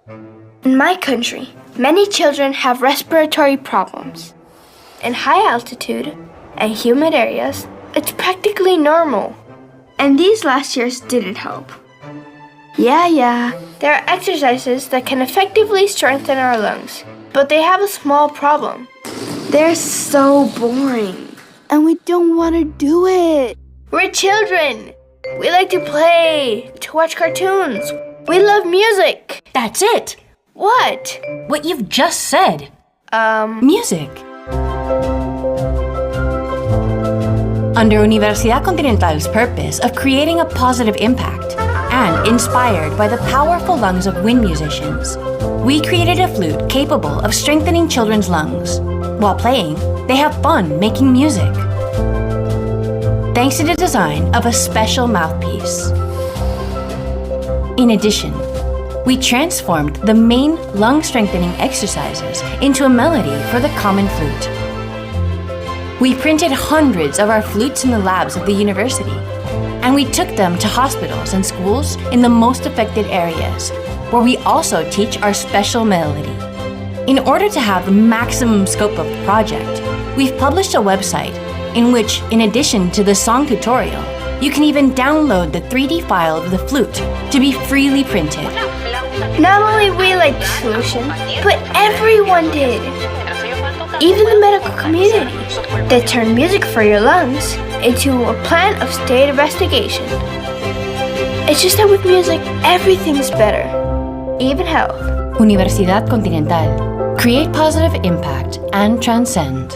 In my country, many children have respiratory problems. In high altitude and humid areas, it's practically normal. And these last years didn't help. Yeah, there are exercises that can effectively strengthen our lungs, but they have a small problem. They're so boring, and we don't want to do it. We're children. We like to play, to watch cartoons. We love music. That's it. What? What you've just said. Music. Under Universidad Continental's purpose of creating a positive impact and inspired by the powerful lungs of wind musicians, we created a flute capable of strengthening children's lungs. While playing, they have fun making music. Thanks to the design of a special mouthpiece. In addition, we transformed the main lung-strengthening exercises into a melody for the common flute. We printed hundreds of our flutes in the labs of the university, and we took them to hospitals and schools in the most affected areas, where we also teach our special melody. In order to have the maximum scope of the project, we've published a website in which, in addition to the song tutorial, you can even download the 3D file of the flute to be freely printed. Not only we liked the solution, but everyone did. Even the medical community. They turned music for your lungs into a plan of state investigation. It's just that with music, everything's better. Even health. Universidad Continental. Create positive impact and transcend.